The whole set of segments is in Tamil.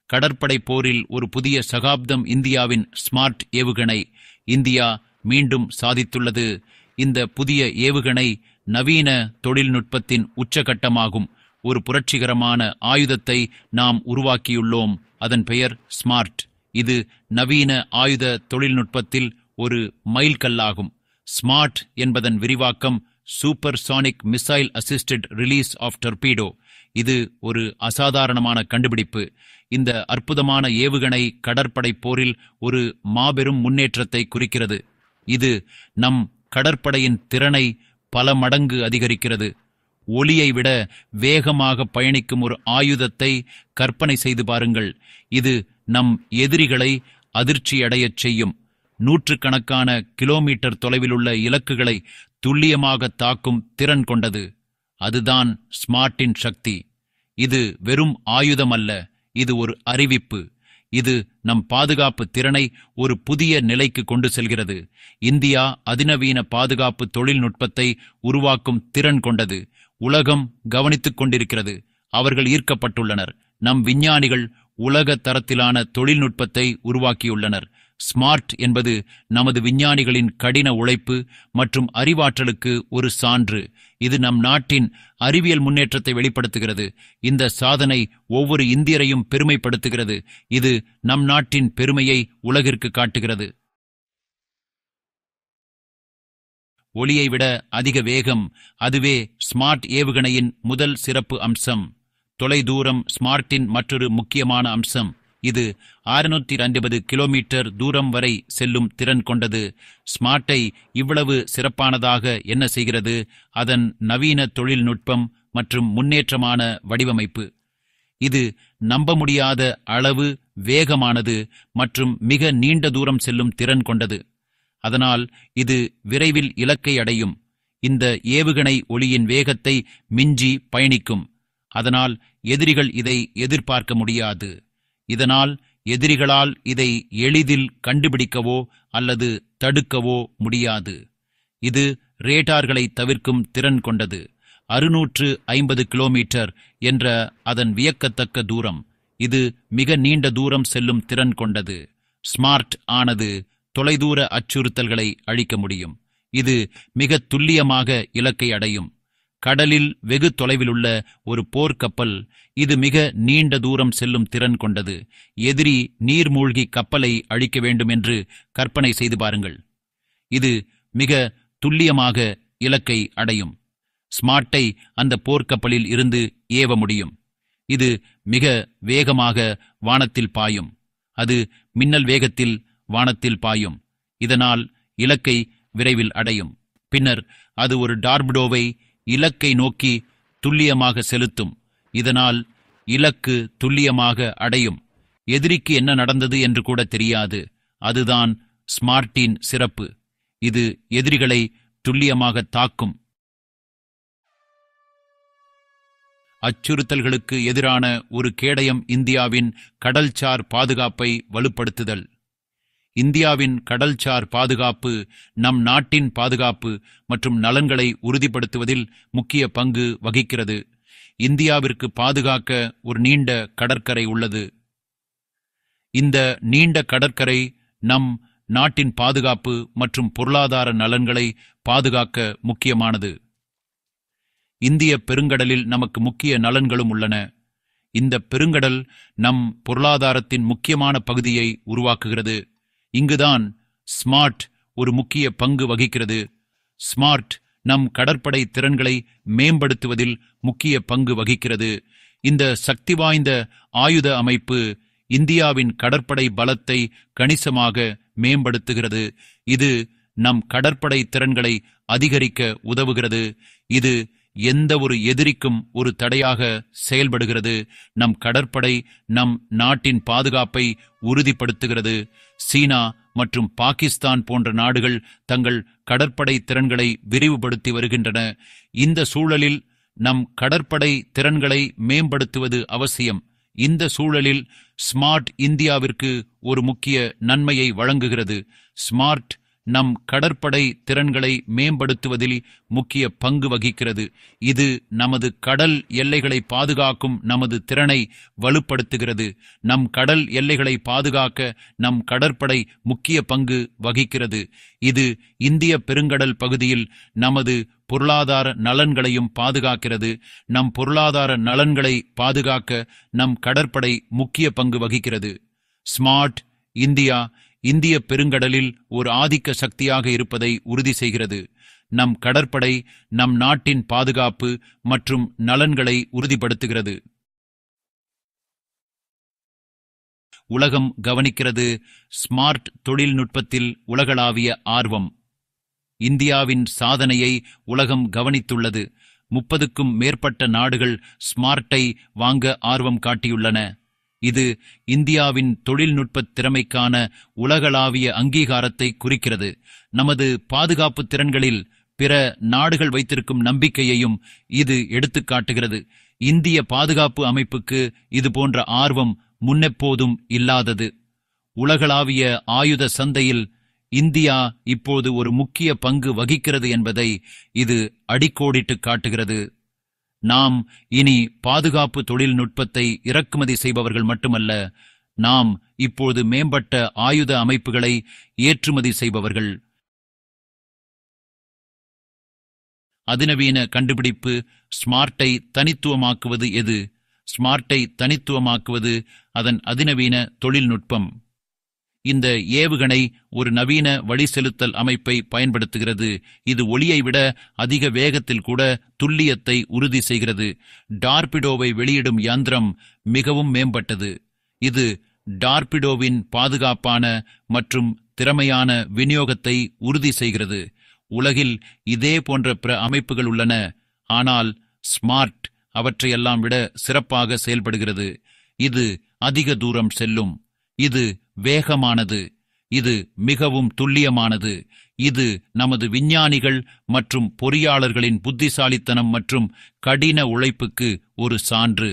கடற்படை போரில் ஒரு புதிய சகாப்தம் இந்தியாவின் ஸ்மார்ட் ஏவுகணை இந்தியா மீண்டும் சாதித்துள்ளது. இந்த புதிய ஏவுகணை நவீன தொழில்நுட்பத்தின் உச்சகட்டமாகும். ஒரு புரட்சிகரமான ஆயுதத்தை நாம் உருவாக்கியுள்ளோம். அதன் பெயர் ஸ்மார்ட். இது நவீன ஆயுத தொழில்நுட்பத்தில் ஒரு மைல்கல்லாகும். ஸ்மார்ட் என்பதன் விரிவாக்கம் supersonic missile assisted release of torpedo. இது ஒரு அசாதாரணமான கண்டுபிடிப்பு. இந்த அற்புதமான ஏவுகணை கடற்படை போரில் ஒரு மாபெரும் முன்னேற்றத்தை குறிக்கிறது. இது நம் கடற்படையின் திறனை பல மடங்கு அதிகரிக்கிறது. ஒளியை விட வேகமாக பயணிக்கும் ஒரு ஆயுதத்தை கற்பனை செய்து பாருங்கள். இது நம் எதிரிகளை அதிர்ச்சியடையச் செய்யும். நூற்றுக்கணக்கான கிலோமீட்டர் தொலைவிலுள்ள இலக்குகளை துல்லியமாக தாக்கும் திறன் கொண்டது. அதுதான் ஸ்மார்ட்டின் சக்தி. இது வெறும் ஆயுதம் அல்ல, இது ஒரு அறிவிப்பு. இது நம் பாதுகாப்பு திறனை ஒரு புதிய நிலைக்கு கொண்டு செல்கிறது. இந்தியா அதிநவீன பாதுகாப்பு தொழில்நுட்பத்தை உருவாக்கும் திறன் கொண்டது. உலகம் கவனித்துக் கொண்டிருக்கிறது. அவர்கள் ஈர்க்கப்பட்டுள்ளனர். நம் விஞ்ஞானிகள் உலக தரத்திலான தொழில்நுட்பத்தை உருவாக்கியுள்ளனர். ஸ்மார்ட் என்பது நமது விஞ்ஞானிகளின் கடின உழைப்பு மற்றும் அறிவாற்றலுக்கு ஒரு சான்று. இது நம் நாட்டின் அறிவியல் முன்னேற்றத்தை வெளிப்படுத்துகிறது. இந்த சாதனை ஒவ்வொரு இந்தியரையும் பெருமைப்படுத்துகிறது. இது நம் நாட்டின் பெருமையை உலகிற்கு காட்டுகிறது. ஒளியை விட அதிக வேகம், அதுவே ஸ்மார்ட் ஏவுகணையின் முதல் சிறப்பு அம்சம். தொலைதூரம் ஸ்மார்ட்டின் மற்றொரு முக்கியமான அம்சம். இது 650 கிலோமீட்டர் தூரம் வரை செல்லும் திறன் கொண்டது. ஸ்மார்ட்டை இவ்வளவு சிறப்பானதாக என்ன செய்கிறது? அதன் நவீன தொழில்நுட்பம் மற்றும் முன்னேற்றமான வடிவமைப்பு. இது நம்ப முடியாத அளவு வேகமானது மற்றும் மிக நீண்ட தூரம் செல்லும் திறன் கொண்டது. அதனால் இது விரைவில் இலக்கை அடையும். இந்த ஏவுகணை ஒளியின் வேகத்தை மிஞ்சி பயணிக்கும். அதனால் எதிரிகள் இதை எதிர்பார்க்க முடியாது. இதனால் எதிரிகளால் இதை எளிதில் கண்டுபிடிக்கவோ அல்லது தடுக்கவோ முடியாது. இது ரேடார்களை தவிர்க்கும் திறன் கொண்டது. 650 கிலோமீட்டர் என்ற அதன் வியக்கத்தக்க தூரம். இது மிக நீண்ட தூரம் செல்லும் திறன் கொண்டது. ஸ்மார்ட் ஆனது தொலைதூர அச்சுறுத்தல்களை அழிக்க முடியும். இது மிக துல்லியமாக இலக்கை அடையும். கடலில் வெகு தொலைவிலுள்ள ஒரு போர்க்கப்பல். இது மிக நீண்ட தூரம் செல்லும் திறன் கொண்டது. எதிரி நீர்மூழ்கி கப்பலை அழிக்க வேண்டும் என்று கற்பனை செய்து பாருங்கள். இது மிக துல்லியமாக இலக்கை அடையும். ஸ்மார்ட்டை அந்த போர்க்கப்பலில் இருந்து ஏவ முடியும். இது மிக வேகமாக வானத்தில் பாயும். அது மின்னல் வேகத்தில் வானத்தில் பாயும். இதனால் இலக்கை விரைவில் அடையும். பின்னர் அது ஒரு டார்பிடோவை இலக்கை நோக்கி துல்லியமாக செலுத்தும். இதனால் இலக்கு துல்லியமாக அடையும். எதிரிக்கு என்ன நடந்தது என்று கூட தெரியாது. அதுதான் ஸ்மார்ட்டின் சிறப்பு. இது எதிரிகளை துல்லியமாக தாக்கும். அச்சுறுத்தல்களுக்கு எதிரான ஒரு கேடயம் இந்தியாவின் கடல்சார் பாதுகாப்பை வலுப்படுத்துதல். இந்தியாவின் கடல்சார் பாதுகாப்பு நம் நாட்டின் பாதுகாப்பு மற்றும் நலன்களை உறுதிப்படுத்துவதில் முக்கிய பங்கு வகிக்கிறது. இந்தியாவிற்கு பாதுகாக்க ஒரு நீண்ட கடற்கரை உள்ளது. இந்த நீண்ட கடற்கரை நம் நாட்டின் பாதுகாப்பு மற்றும் பொருளாதார நலன்களை பாதுகாக்க முக்கியமானது. இந்திய பெருங்கடலில் நமக்கு முக்கிய நலன்களும் உள்ளன. இந்த பெருங்கடல் நம் பொருளாதாரத்தின் முக்கியமான பகுதியை உருவாக்குகிறது. இங்குதான் ஸ்மார்ட் ஒரு முக்கிய பங்கு வகிக்கிறது. ஸ்மார்ட் நம் கடற்படை திறன்களை மேம்படுத்துவதில் முக்கிய பங்கு வகிக்கிறது. இந்த சக்தி வாய்ந்த ஆயுத அமைப்பு இந்தியாவின் கடற்படை பலத்தை கணிசமாக மேம்படுத்துகிறது. இது நம் கடற்படை திறன்களை அதிகரிக்க உதவுகிறது. இது எந்த ஒரு எதிரிக்கும் ஒரு தடையாக செயல்படுகிறது. நம் கடற்படை நம் நாட்டின் பாதுகாப்பை உறுதிப்படுத்துகிறது. சீனா மற்றும் பாகிஸ்தான் போன்ற நாடுகள் தங்கள் கடற்படை திறன்களை விரிவுபடுத்தி வருகின்றன. இந்த சூழலில் நம் கடற்படை திறன்களை மேம்படுத்துவது அவசியம். இந்த சூழலில் ஸ்மார்ட் இந்தியாவிற்கு ஒரு முக்கிய நன்மையை வழங்குகிறது. ஸ்மார்ட் நம் கடற்படை திறன்களை மேம்படுத்துவதில் முக்கிய பங்கு வகிக்கிறது. இது நமது கடல் எல்லைகளை பாதுகாக்கும் நமது திறனை வலுப்படுத்துகிறது. நம் கடல் எல்லைகளை பாதுகாக்க நம் கடற்படை முக்கிய பங்கு வகிக்கிறது. இது இந்திய பெருங்கடல் பகுதியில் நமது பொருளாதார நலன்களையும் பாதுகாக்கிறது. நம் பொருளாதார நலன்களை பாதுகாக்க நம் கடற்படை முக்கிய பங்கு வகிக்கிறது. ஸ்மார்ட் இந்தியா இந்திய பெருங்கடலில் ஒரு ஆதிக்க சக்தியாக இருப்பதை உறுதி செய்கிறது. நம் கடற்படை நம் நாட்டின் பாதுகாப்பு மற்றும் நலன்களை உறுதிப்படுத்துகிறது. உலகம் கவனிக்கிறது. ஸ்மார்ட் தொழில்நுட்பத்தில் உலகளாவிய ஆர்வம். இந்தியாவின் சாதனையை உலகம் கவனித்துள்ளது. 30க்கும் மேற்பட்ட நாடுகள் ஸ்மார்ட்டை வாங்க ஆர்வம் காட்டியுள்ளன. இது இந்தியாவின் தொழில்நுட்ப திறமைக்கான உலகளாவிய அங்கீகாரத்தை குறிக்கிறது. நமது பாதுகாப்பு திறன்களில் பிற நாடுகள் வைத்திருக்கும் நம்பிக்கையையும் இது எடுத்துக்காட்டுகிறது. இந்திய பாதுகாப்பு அமைப்புக்கு இதுபோன்ற ஆர்வம் முன்னெப்போதும் இல்லாதது. உலகளாவிய ஆயுத சந்தையில் இந்தியா இப்போது ஒரு முக்கிய பங்கு வகிக்கிறது என்பதை இது அடிக்கோடிட்டு காட்டுகிறது. நாம் இனி பாதுகாப்பு தொழில்நுட்பத்தை இறக்குமதி செய்பவர்கள் மட்டுமல்ல, நாம் இப்போது மேம்பட்ட ஆயுத அமைப்புகளை ஏற்றுமதி செய்பவர்கள். அதிநவீன கண்டுபிடிப்பு. ஸ்மார்ட்டை தனித்துவமாக்குவது எது? ஸ்மார்ட்டை தனித்துவமாக்குவது அதன் அதிநவீன தொழில்நுட்பம். இந்த ஏவுகணை ஒரு நவீன வழிசெலுத்தல் அமைப்பை பயன்படுத்துகிறது. இது ஒளியை விட அதிக வேகத்தில் கூட துல்லியத்தை உறுதி செய்கிறது. டார்பிடோவை வெளியிடும் யந்திரம் மிகவும் மேம்பட்டது. இது டார்பிடோவின் பாதுகாப்பான மற்றும் திறமையான விநியோகத்தை உறுதி செய்கிறது. உலகில் இதே போன்ற பிற அமைப்புகள் உள்ளன, ஆனால் ஸ்மார்ட் அவற்றையெல்லாம் விட சிறப்பாக செயல்படுகிறது. இது அதிக தூரம் செல்லும். இது வேகமானது. இது மிகவும் துல்லியமானது. இது நமது விஞ்ஞானிகள் மற்றும் பொறியாளர்களின் புத்திசாலித்தனம் மற்றும் கடின உழைப்புக்கு ஒரு சான்று.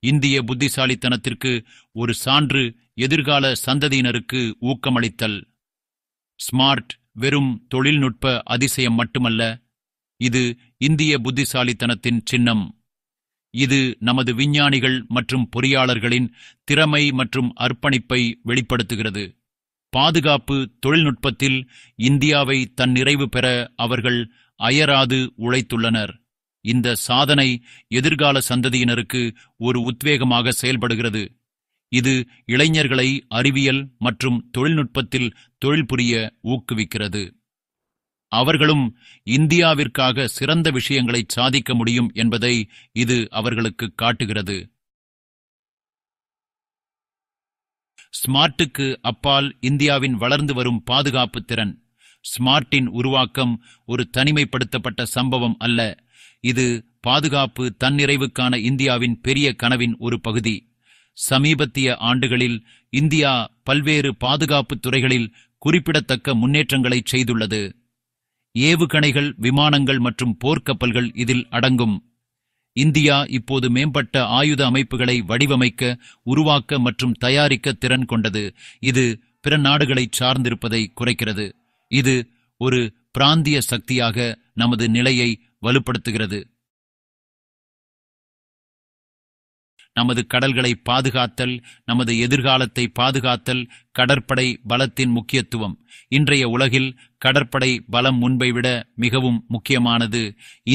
இந்திய புத்திசாலித்தனத்திற்கு ஒரு சான்று எதிர்கால சந்ததியினருக்கு ஊக்கமளித்தல். ஸ்மார்ட் வெறும் தொழில்நுட்ப அதிசயம் மட்டுமல்ல, இது இந்திய புத்திசாலித்தனத்தின் சின்னம். இது நமது விஞ்ஞானிகள் மற்றும் பொறியாளர்களின் திறமை மற்றும் அர்ப்பணிப்பை வெளிப்படுத்துகிறது. பாதுகாப்பு தொழில்நுட்பத்தில் இந்தியாவை தன் நிறைவு பெற அவர்கள் அயராது உழைத்துள்ளனர். இந்த சாதனை எதிர்கால சந்ததியினருக்கு ஒரு உத்வேகமாக செயல்படுகிறது. இது இளைஞர்களை அறிவியல் மற்றும் தொழில்நுட்பத்தில் தொழில் புரிய ஊக்குவிக்கிறது. அவர்களும் இந்தியாவிற்காக சிறந்த விஷயங்களை சாதிக்க முடியும் என்பதை இது அவர்களுக்கு காட்டுகிறது. ஸ்மார்ட்டுக்கு அப்பால் இந்தியாவின் வளர்ந்து வரும் பாதுகாப்பு திறன். ஸ்மார்ட்டின் உருவாக்கம் ஒரு தனிமைப்படுத்தப்பட்ட சம்பவம் அல்ல. இது பாதுகாப்பு தன்னிறைவுக்கான இந்தியாவின் பெரிய கனவின் ஒரு பகுதி. சமீபத்திய ஆண்டுகளில் இந்தியா பல்வேறு பாதுகாப்பு துறைகளில் குறிப்பிடத்தக்க முன்னேற்றங்களை செய்துள்ளது. ஏவுகணைகள், விமானங்கள் மற்றும் போர்க்கப்பல்கள் இதில் அடங்கும். இந்தியா இப்போது மேம்பட்ட ஆயுத அமைப்புகளை வடிவமைக்க, உருவாக்க மற்றும் தயாரிக்க திறன் கொண்டது. இது பிற நாடுகளை சார்ந்திருப்பதை குறைக்கிறது. இது ஒரு பிராந்திய சக்தியாக நமது நிலையை வலுப்படுத்துகிறது. நமது கடல்களை பாதுகாத்தல், நமது எதிர்காலத்தை பாதுகாத்தல், கடற்படை பலத்தின் முக்கியத்துவம். இன்றைய உலகில் கடற்படை பலம் முன்பை விட மிகவும் முக்கியமானது.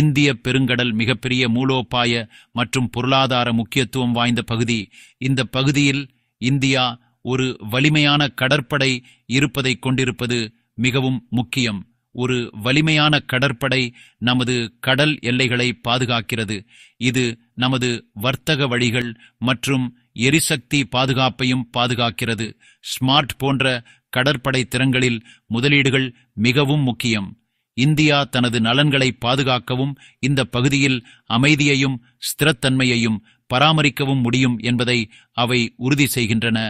இந்திய பெருங்கடல் மிகப்பெரிய மூலோபாய மற்றும் பொருளாதார முக்கியத்துவம் வாய்ந்த பகுதி. இந்த பகுதியில் இந்தியா ஒரு வலிமையான கடற்படை இருப்பதை கொண்டிருப்பது மிகவும் முக்கியம். ஒரு வலிமையான கடற்படை நமது கடல் எல்லைகளை பாதுகாக்கிறது. இது நமது வர்த்தக வழிகள் மற்றும் எரிசக்தி பாதுகாப்பையும் பாதுகாக்கிறது. ஸ்மார்ட் போன்ற கடற்படை திறன்களில் முதலீடுகள் மிகவும் முக்கியம். இந்தியா தனது நலன்களை பாதுகாக்கவும் இந்த பகுதியில் அமைதியையும் ஸ்திரத்தன்மையையும் பராமரிக்கவும் முடியும் என்பதை அவை உறுதி செய்கின்றன.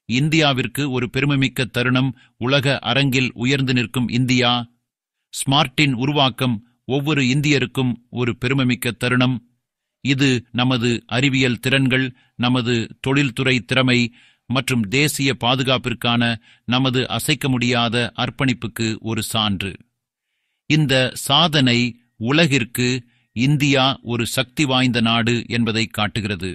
இந்தியாவிற்கு ஒரு பெருமைமிக்க தருணம். உலக அரங்கில் உயர்ந்து நிற்கும் இந்தியா. ஸ்மார்ட்டின் உருவாக்கம் ஒவ்வொரு இந்தியருக்கும் ஒரு பெருமைமிக்க தருணம். இது நமது அறிவியல் திறன்கள், நமது தொழில்துறை திறமை மற்றும் தேசிய பாதுகாப்பிற்கான நமது அசைக்க முடியாத அர்ப்பணிப்புக்கு ஒரு சான்று. இந்த சாதனை உலகிற்கு இந்தியா ஒரு சக்தி வாய்ந்த நாடு என்பதை காட்டுகிறது.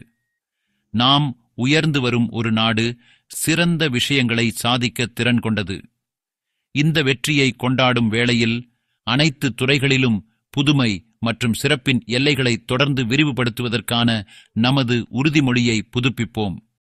நாம் உயர்ந்து வரும் ஒரு நாடு, சிறந்த விஷயங்களை சாதிக்க திறன் கொண்டது. இந்த வெற்றியை கொண்டாடும் வேளையில் அனைத்து துறைகளிலும் புதுமை மற்றும் சிறப்பின் எல்லைகளை தொடர்ந்து விரிவுபடுத்துவதற்கான நமது உறுதிமொழியை புதுப்பிப்போம்.